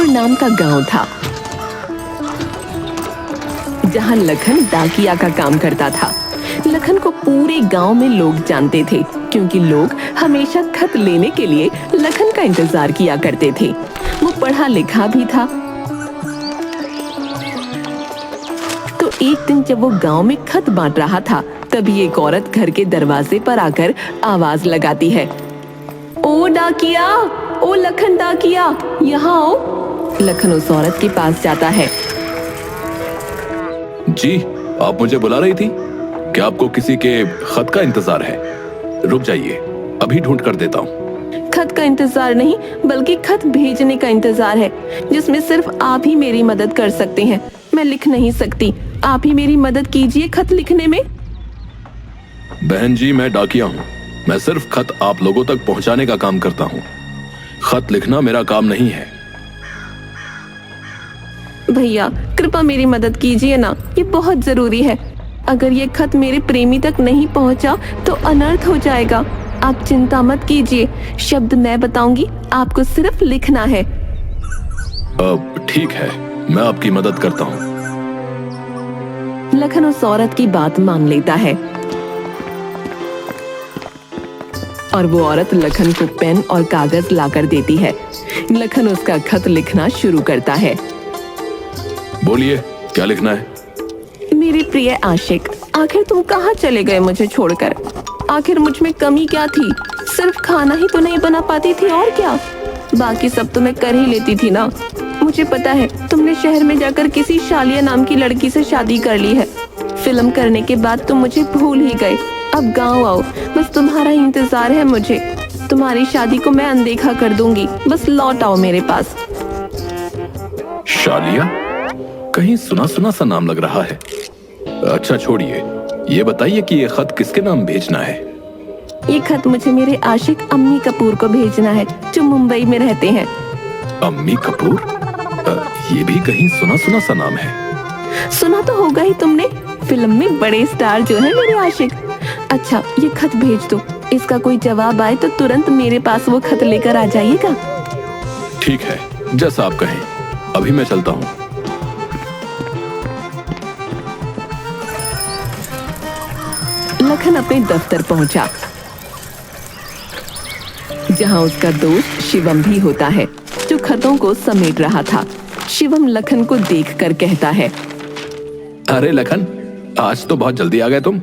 समस्तीपुर नाम का गांव था, जहां लखन डाकिया का काम करता था। लखन को पूरे गांव में लोग जानते थे, क्योंकि लोग हमेशा खत लेने के लिए लखन का इंतजार किया करते थे। वो पढ़ा लिखा भी था। तो एक दिन जब वो गांव में खत बांट रहा था, तभी एक औरत घर के दरवाजे पर आकर आवाज लगाती है, ओ डाकिया, ओ लखन डाकिया, यहाँ आओ। लखन उस औरत के पास जाता है। जी, आप मुझे बुला रही थी? क्या आपको किसी के खत का इंतजार है? रुक जाइए, अभी ढूंढ कर देता हूँ। खत का इंतजार नहीं, बल्कि खत भेजने का इंतजार है, जिसमें सिर्फ आप ही मेरी मदद कर सकते हैं। मैं लिख नहीं सकती, आप ही मेरी मदद कीजिए खत लिखने में। बहन जी, मैं डाकिया हूँ। मैं सिर्फ खत आप लोगों तक पहुँचाने का काम करता हूँ। खत लिखना मेरा काम नहीं है। भैया, कृपया मेरी मदद कीजिए ना, ये बहुत जरूरी है। अगर ये खत मेरे प्रेमी तक नहीं पहुंचा तो अनर्थ हो जाएगा। आप चिंता मत कीजिए, शब्द मैं बताऊंगी, आपको सिर्फ लिखना है। ठीक है, मैं आपकी मदद करता हूँ। लखन उस औरत की बात मान लेता है और वो औरत लखन को पेन और कागज लाकर देती है। लखन उसका खत लिखना शुरू करता है। बोलिए, क्या लिखना है? मेरे प्रिय आशिक, आखिर तुम कहाँ चले गए मुझे छोड़कर? आखिर मुझ में कमी क्या थी? सिर्फ खाना ही तो नहीं बना पाती थी, और क्या? बाकी सब तो मैं कर ही लेती थी ना। मुझे पता है तुमने शहर में जाकर किसी शालिया नाम की लड़की से शादी कर ली है। फिल्म करने के बाद तुम मुझे भूल ही गए। अब गाँव आओ, बस तुम्हारा ही इंतजार है मुझे। तुम्हारी शादी को मैं अनदेखा कर दूंगी, बस लौट आओ मेरे पास। शालिया? कहीं सुना सुना सा नाम लग रहा है। अच्छा छोड़िए, ये बताइए कि ये खत किसके नाम भेजना है? ये खत मुझे मेरे आशिक अम्मी कपूर को भेजना है, जो मुंबई में रहते हैं। अम्मी कपूर? ये भी कहीं सुना सुना सा नाम है। सुना तो होगा ही तुमने, फिल्म में बड़े स्टार जो है मेरे आशिक। अच्छा, ये खत भेज दो। इसका कोई जवाब आए तो तुरंत मेरे पास वो खत लेकर आ जाइएगा। ठीक है, जैसा आप कहें। अभी मैं चलता हूँ। लखन अपने दफ्तर पहुंचा, जहां उसका दोस्त शिवम भी होता है, जो खतों को समेट रहा था। शिवम लखन को देखकर कहता है, अरे लखन, आज तो बहुत जल्दी आ गए तुम।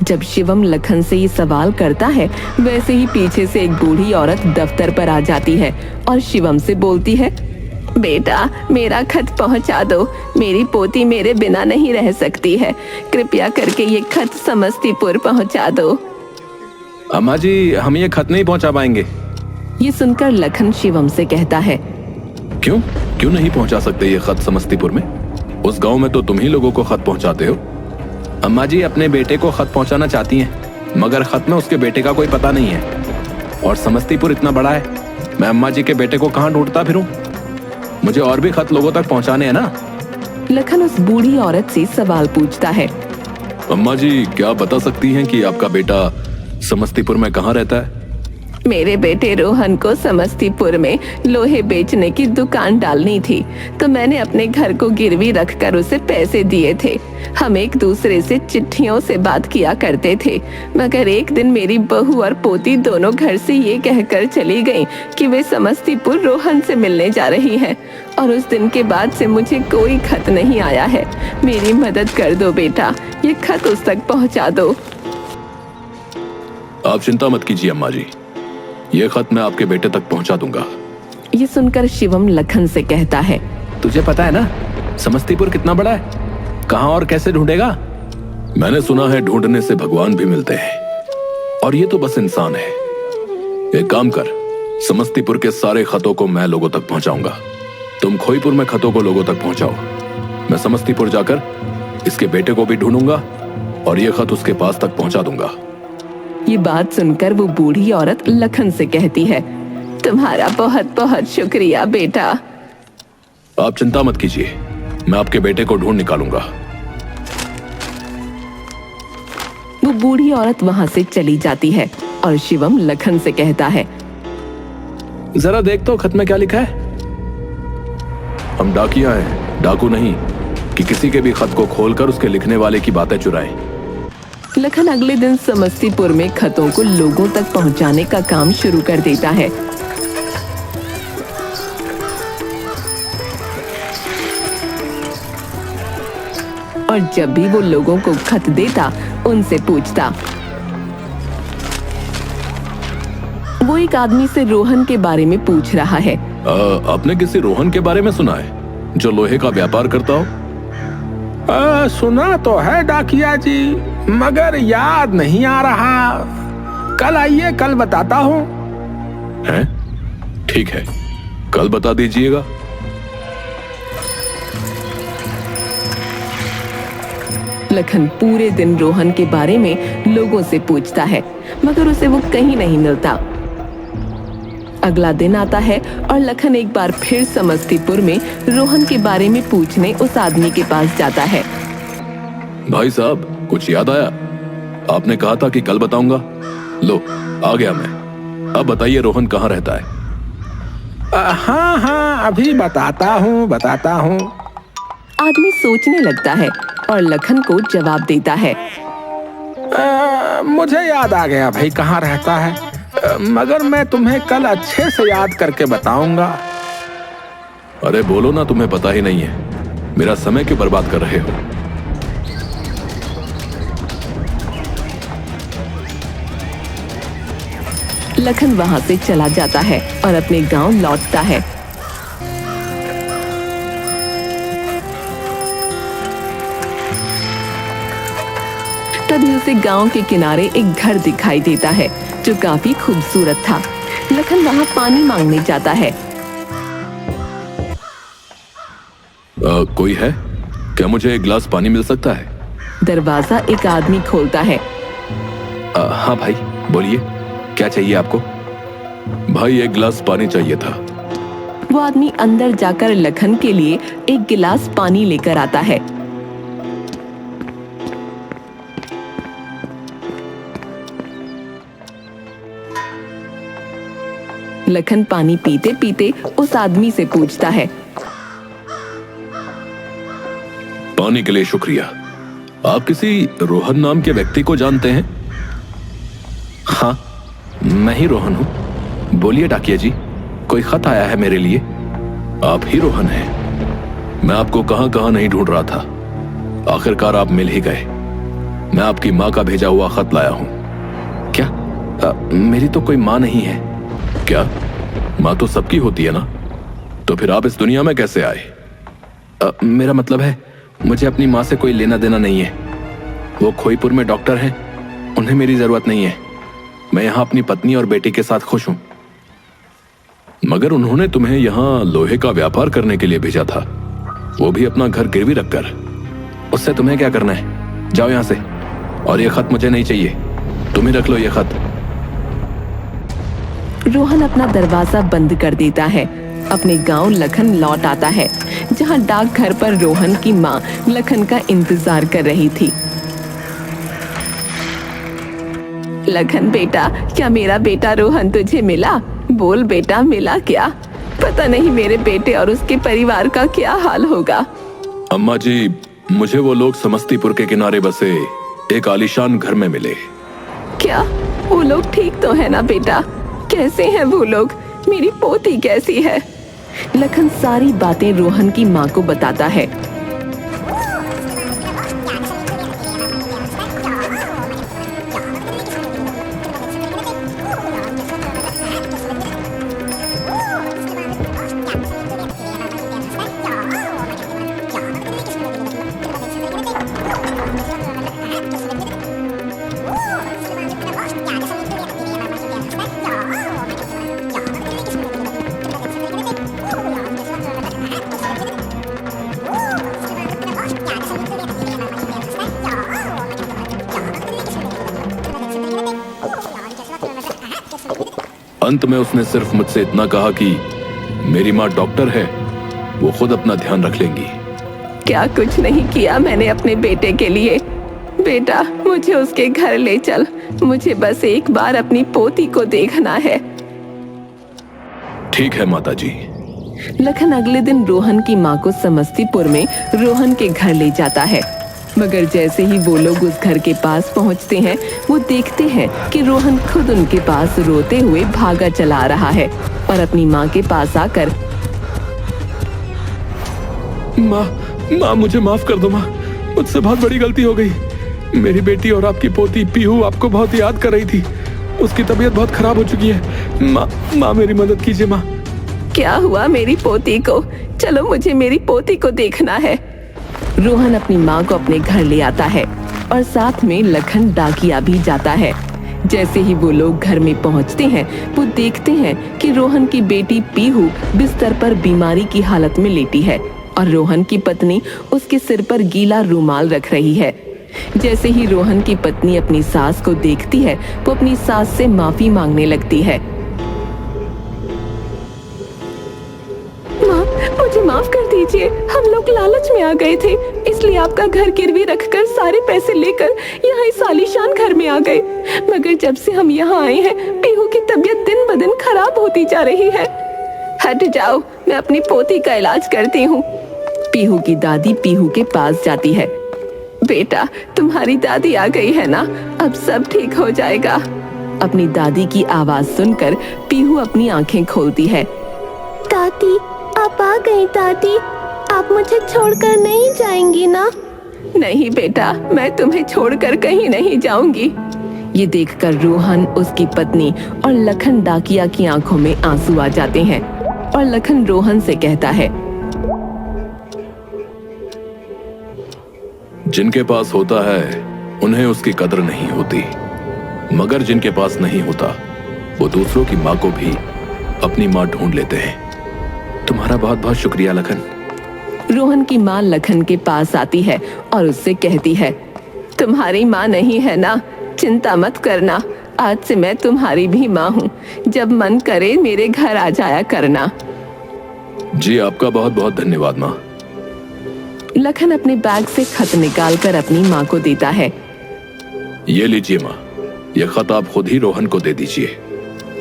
जब शिवम लखन से ये सवाल करता है, वैसे ही पीछे से एक बूढ़ी औरत दफ्तर पर आ जाती है और शिवम से बोलती है, बेटा, मेरा खत पहुंचा दो। मेरी पोती मेरे बिना नहीं रह सकती है। कृपया करके ये खत समस्तीपुर पहुंचा दो। अम्मा जी, हम ये खत नहीं पहुंचा पाएंगे। ये सुनकर लखन शिवम से कहता है, क्यों क्यों नहीं पहुंचा सकते ये खत समस्तीपुर में? उस गांव में तो तुम ही लोगों को खत पहुंचाते हो। अम्मा जी अपने बेटे को खत पहुंचाना चाहती हैं, मगर खत में उसके बेटे का कोई पता नहीं है। और समस्तीपुर इतना बड़ा है, मैं अम्मा जी के बेटे को कहाँ ढूंढता फिरूं? मुझे और भी खत लोगों तक पहुंचाने हैं ना। लखन उस बूढ़ी औरत से सवाल पूछता है, अम्मा जी, क्या बता सकती हैं कि आपका बेटा समस्तीपुर में कहाँ रहता है? मेरे बेटे रोहन को समस्तीपुर में लोहे बेचने की दुकान डालनी थी, तो मैंने अपने घर को गिरवी रखकर उसे पैसे दिए थे। हम एक दूसरे से चिट्ठियों से बात किया करते थे, मगर एक दिन मेरी बहू और पोती दोनों घर से ये कहकर चली गईं कि वे समस्तीपुर रोहन से मिलने जा रही हैं, और उस दिन के बाद से मुझे कोई खत नहीं आया है। मेरी मदद कर दो बेटा, ये खत उस तक पहुँचा दो। आप चिंता मत कीजिए अम्मा जी, ये खत मैं आपके बेटे तक पहुंचा दूंगा। ये सुनकर शिवम लखन से कहता है, तुझे पता है ना समस्तीपुर कितना बड़ा है? कहां और कैसे ढूंढेगा? मैंने सुना है ढूंढने से भगवान भी मिलते हैं, और ये तो बस इंसान है। एक काम कर, समस्तीपुर के सारे खतों को मैं लोगों तक पहुंचाऊंगा। तुम खोईपुर में खतों को लोगों तक पहुंचाओ। मैं समस्तीपुर जाकर इसके बेटे को भी ढूंढूंगा और ये खत उसके पास तक पहुंचा दूंगा। ये बात सुनकर वो बूढ़ी औरत लखन से कहती है, तुम्हारा बहुत बहुत शुक्रिया बेटा। आप चिंता मत कीजिए, मैं आपके बेटे को ढूंढ निकालूंगा। वो बूढ़ी औरत वहां से चली जाती है और शिवम लखन से कहता है, जरा देख तो खत में क्या लिखा है। हम डाकिया हैं, डाकू नहीं कि किसी के भी खत को खोलकर उसके लिखने वाले की बातें चुराएं। लखन अगले दिन समस्तीपुर में खतों को लोगों तक पहुंचाने का काम शुरू कर देता है। और जब भी वो लोगों को खत देता, उनसे पूछता। वो एक आदमी से रोहन के बारे में पूछ रहा है। आपने किसी रोहन के बारे में सुना है जो लोहे का व्यापार करता हो? सुना तो है डाकिया जी, मगर याद नहीं आ रहा। कल आइए, कल बताता हूँ। हैं? ठीक है, कल बता दीजिएगा। लखन पूरे दिन रोहन के बारे में लोगों से पूछता है, मगर उसे वो कहीं नहीं मिलता। अगला दिन आता है और लखन एक बार फिर समस्तीपुर में रोहन के बारे में पूछने उस आदमी के पास जाता है। भाई साहब, कुछ याद आया? आपने कहा था कि कल बताऊंगा। लो, आ गया मैं। अब बताइए, रोहन कहाँ रहता है? हाँ हाँ, अभी बताता हूँ। आदमी सोचने लगता है और लखन को जवाब देता है। मुझे याद आ गया भाई कहाँ रहता है, मगर मैं तुम्हें कल अच्छे से याद करके बताऊंगा। अरे बोलो ना, तुम्हें पता ही नहीं है। मेरा समय क्यों बर्बाद कर रहे हो? लखन वहां से चला जाता है और अपने गांव लौटता है। तभी उसे गांव के किनारे एक घर दिखाई देता है जो काफी खूबसूरत था। लखन वहां पानी मांगने जाता है। कोई है क्या? मुझे एक गिलास पानी मिल सकता है? दरवाजा एक आदमी खोलता है। हाँ भाई, बोलिए, क्या चाहिए आपको? भाई, एक गिलास पानी चाहिए था। वो आदमी अंदर जाकर लखन के लिए एक गिलास पानी लेकर आता है। लखन पानी पीते पीते उस आदमी से पूछता है। पानी के लिए शुक्रिया। आप किसी रोहन नाम के व्यक्ति को जानते हैं? हाँ, मैं ही रोहन हूँ। बोलिए डाकिया जी, कोई खत आया है मेरे लिए। आप ही रोहन हैं। मैं आपको कहां कहां नहीं ढूंढ रहा था, आखिरकार आप मिल ही गए। मैं आपकी माँ का भेजा हुआ खत लाया हूँ। क्या? मेरी तो कोई माँ नहीं है। क्या? माँ तो सबकी होती है ना? तो फिर आप इस दुनिया में कैसे आए? मेरा मतलब है, मुझे अपनी माँ से कोई लेना देना नहीं है। वो खोईपुर में डॉक्टर हैं, उन्हें मेरी जरूरत नहीं है। मैं यहाँ अपनी पत्नी और बेटी के साथ खुश हूँ। मगर उन्होंने तुम्हें यहाँ लोहे का व्यापार करने के लिए भेजा था, वो भी अपना घर गिरवी रखकर। उससे तुम्हें क्या करना है? जाओ यहाँ से। और ये खत मुझे नहीं चाहिए, तुम ही रख लो ये खत। रोहन अपना दरवाजा बंद कर देता है। अपने गांव लखन लौट आता है, जहां डाकघर पर रोहन की माँ लखन का इंतजार कर रही थी। लखन बेटा, क्या मेरा बेटा रोहन तुझे मिला? बोल बेटा, मिला क्या? पता नहीं मेरे बेटे और उसके परिवार का क्या हाल होगा। अम्मा जी, मुझे वो लोग समस्तीपुर के किनारे बसे एक आलीशान घर में मिले। क्या? वो लोग ठीक तो है ना बेटा? कैसे हैं वो लोग? मेरी पोती कैसी है? लखन सारी बातें रोहन की माँ को बताता है। अंत में उसने सिर्फ मुझसे इतना कहा कि मेरी माँ डॉक्टर है, वो खुद अपना ध्यान रख लेंगी। क्या कुछ नहीं किया मैंने अपने बेटे के लिए? बेटा, मुझे उसके घर ले चल। मुझे बस एक बार अपनी पोती को देखना है। ठीक है माता जी, लखन अगले दिन रोहन की माँ को समस्तीपुर में रोहन के घर ले जाता है। मगर जैसे ही वो लोग उस घर के पास पहुंचते हैं, वो देखते हैं कि रोहन खुद उनके पास रोते हुए भागा चला आ रहा है और अपनी माँ के पास आकर, माँ मुझे माफ कर दो माँ, मुझसे बहुत बड़ी गलती हो गई। मेरी बेटी और आपकी पोती पीहू आपको बहुत याद कर रही थी। उसकी तबीयत बहुत खराब हो चुकी है। माँ मेरी मदद कीजिए माँ। क्या हुआ मेरी पोती को? चलो मुझे मेरी पोती को देखना है। रोहन अपनी माँ को अपने घर ले आता है और साथ में लखन डाकिया भी जाता है। जैसे ही वो लोग घर में पहुंचते हैं, वो देखते हैं कि रोहन की बेटी पीहू बिस्तर पर बीमारी की हालत में लेटी है और रोहन की पत्नी उसके सिर पर गीला रुमाल रख रही है। जैसे ही रोहन की पत्नी अपनी सास को देखती है, वो अपनी सास से माफी मांगने लगती है। माँ, मुझे माफ कर दीजिए, हम लोग लालच में आ गए थे, इसलिए आपका घर गिरवी रखकर सारे पैसे लेकर यहाँ इस आलीशान घर में आ गए। मगर जब से हम यहाँ आए हैं, पीहू की तबीयत दिन ब दिन खराब होती जा रही है। हट जाओ, मैं अपनी पोती का इलाज करती हूँ। पीहू की दादी पीहू के पास जाती है। बेटा, तुम्हारी दादी आ गई है ना, अब सब ठीक हो जाएगा। अपनी दादी की आवाज सुनकर पीहू अपनी आंखें खोलती है। दादी, आप आ गई। दादी, आप मुझे छोड़कर नहीं जाएंगी ना? नहीं बेटा, मैं तुम्हें छोड़कर कहीं नहीं जाऊंगी। ये देखकर रोहन, उसकी पत्नी और लखन डाकिया की आंखों में आंसू आ जाते हैं और लखन रोहन से कहता है, जिनके पास होता है उन्हें उसकी कदर नहीं होती, मगर जिनके पास नहीं होता वो दूसरों की माँ को भी अपनी माँ ढूंढ लेते हैं। तुम्हारा बहुत बहुत शुक्रिया लखन। रोहन की माँ लखन के पास आती है और उससे कहती है, तुम्हारी माँ नहीं है ना, चिंता मत करना, आज से मैं तुम्हारी भी माँ हूँ। जब मन करे मेरे घर आ जाया करना। जी, आपका बहुत बहुत धन्यवाद माँ। लखन अपने बैग से खत निकालकर अपनी माँ को देता है। ये लीजिए माँ, ये खत आप खुद ही रोहन को दे दीजिए।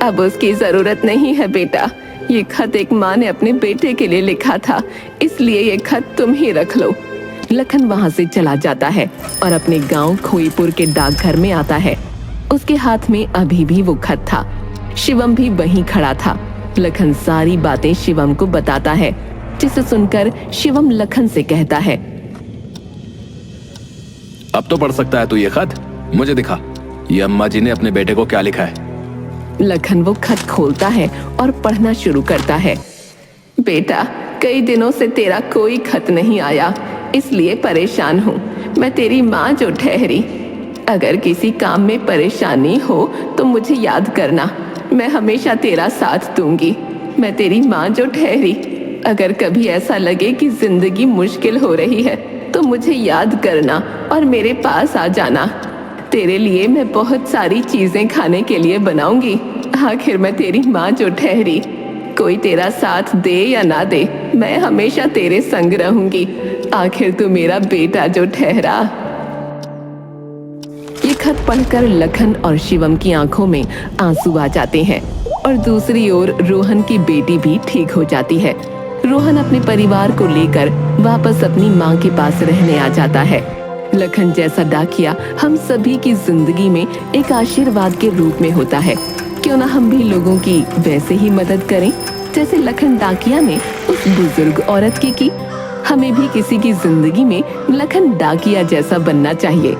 अब उसकी जरूरत नहीं है बेटा, ये खत एक माँ ने अपने बेटे के लिए लिखा था, इसलिए ये खत तुम ही रख लो। लखन वहाँ से चला जाता है और अपने गांव खोईपुर के डाकघर में आता है। उसके हाथ में अभी भी वो खत था। शिवम भी वहीं खड़ा था। लखन सारी बातें शिवम को बताता है, जिसे सुनकर शिवम लखन से कहता है, अब तो पढ़ सकता है तू ये खत, मुझे दिखा, ये अम्मा जी ने अपने बेटे को क्या लिखा है। लखन वो खत खोलता है और पढ़ना शुरू करता है। बेटा, कई दिनों से तेरा कोई खत नहीं आया, इसलिए परेशान हूँ। मैं तेरी माँ जो ठहरी, अगर किसी काम में परेशानी हो तो मुझे याद करना, मैं हमेशा तेरा साथ दूंगी। मैं तेरी माँ जो ठहरी, अगर कभी ऐसा लगे कि जिंदगी मुश्किल हो रही है तो मुझे याद करना और मेरे पास आ जाना। तेरे लिए मैं बहुत सारी चीजें खाने के लिए बनाऊंगी। आखिर मैं तेरी माँ जो ठहरी, कोई तेरा साथ दे या ना दे, मैं हमेशा तेरे संग रहूंगी। आखिर तू मेरा बेटा जो ठहरा। ये खत पढ़कर लखन और शिवम की आंखों में आंसू आ जाते हैं और दूसरी ओर रोहन की बेटी भी ठीक हो जाती है। रोहन अपने परिवार को लेकर वापस अपनी माँ के पास रहने आ जाता है। लखन जैसा डाकिया हम सभी की जिंदगी में एक आशीर्वाद के रूप में होता है। क्यों ना हम भी लोगों की वैसे ही मदद करें जैसे लखन डाकिया ने उस बुजुर्ग औरत की। हमें भी किसी की जिंदगी में लखन डाकिया जैसा बनना चाहिए।